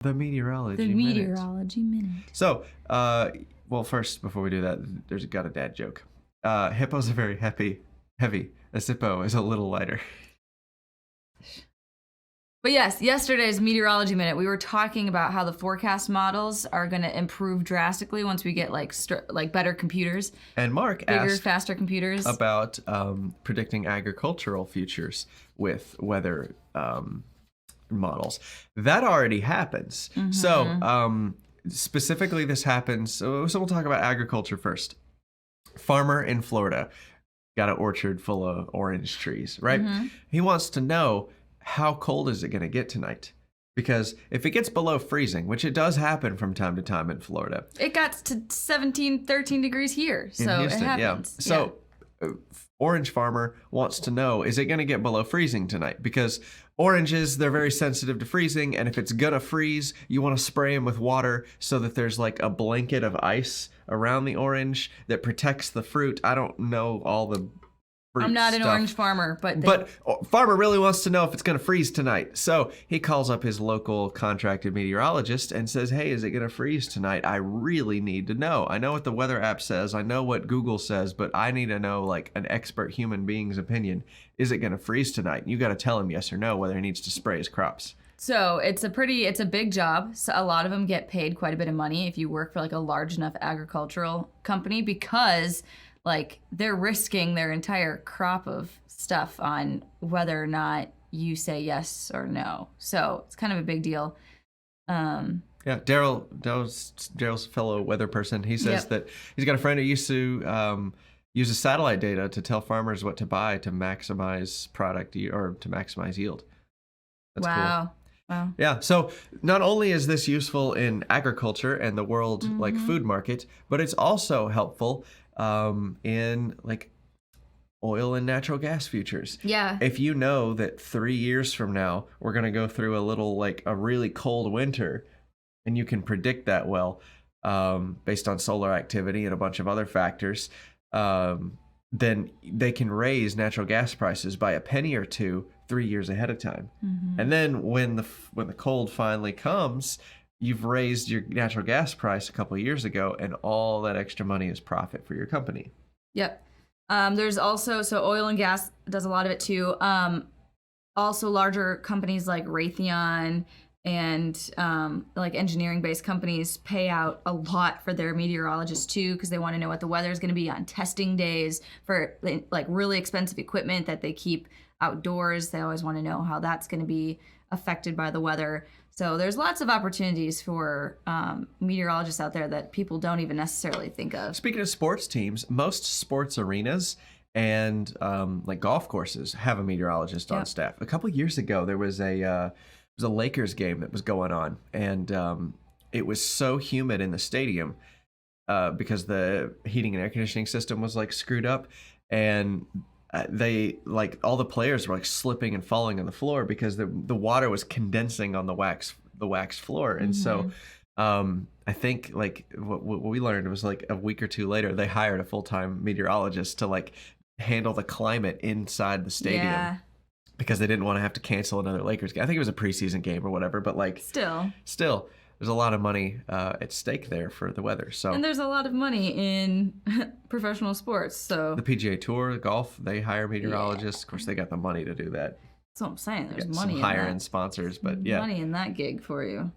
The meteorology The minute. meteorology minute. So, well, first, before we do that, there's got a dad joke. Hippos are very heavy. A Zippo is a little lighter. But yes, yesterday's meteorology minute, we were talking about how the forecast models are going to improve drastically once we get like better computers, And Mark bigger, asked faster computers. about predicting agricultural futures with weather models. That already happens. Mm-hmm. So specifically this happens, so we'll talk about agriculture first. Farmer in Florida got an orchard full of orange trees, right? Mm-hmm. He wants to know, how cold is it going to get tonight? Because if it gets below freezing, which it does happen from time to time in Florida. It got to 17, 13 degrees here, so in Houston, it happens. Yeah. So orange farmer wants to know, is it going to get below freezing tonight? Because oranges, they're very sensitive to freezing, and if it's going to freeze, you want to spray them with water so that there's like a blanket of ice around the orange that protects the fruit. I don't know all the fruit I'm not an stuff. orange farmer, but Farmer really wants to know if it's going to freeze tonight. So he calls up his local contracted meteorologist and says, hey, is it going to freeze tonight? I really need to know. I know what the weather app says. I know what Google says, but I need to know like an expert human being's opinion. Is it going to freeze tonight? You got to tell him yes or no whether he needs to spray his crops. So it's a big job. So a lot of them get paid quite a bit of money if you work for like a large enough agricultural company, because like they're risking their entire crop of stuff on whether or not you say yes or no. So it's kind of a big deal. Yeah, Daryl's fellow weather person. He says that he's got a friend who used to use satellite data to tell farmers what to buy to maximize or to maximize yield. That's cool. Wow. Yeah, so not only is this useful in agriculture and the world like food market, but it's also helpful in like oil and natural gas futures. Yeah. If you know that 3 years from now we're going to go through a really cold winter, and you can predict that well based on solar activity and a bunch of other factors, then they can raise natural gas prices by a penny or two 3 years ahead of time. And then when the cold finally comes, you've raised your natural gas price a couple of years ago, and all that extra money is profit for your company. Yep. There's also, so oil and gas does a lot of it too. Also larger companies like Raytheon and like engineering-based companies pay out a lot for their meteorologists too, because they want to know what the weather is going to be on testing days for like really expensive equipment that they keep outdoors. They always want to know how that's going to be affected by the weather. So there's lots of opportunities for meteorologists out there that people don't even necessarily think of. Speaking of sports teams, most sports arenas and like golf courses have a meteorologist on staff. A couple of years ago, there was a Lakers game that was going on, and it was so humid in the stadium because the heating and air conditioning system was like screwed up, and they like all the players were like slipping and falling on the floor because the water was condensing on the wax floor. And so I think like what we learned was like a week or two later, they hired a full-time meteorologist to like handle the climate inside the stadium because they didn't want to have to cancel another Lakers game. I think it was a preseason game or whatever, but like still there's a lot of money at stake there for the weather. So, and there's a lot of money in professional sports. So the PGA Tour, golf, they hire meteorologists. Of course, they got the money to do that. That's what I'm saying. There's money some in higher-end sponsors, but money in that gig for you.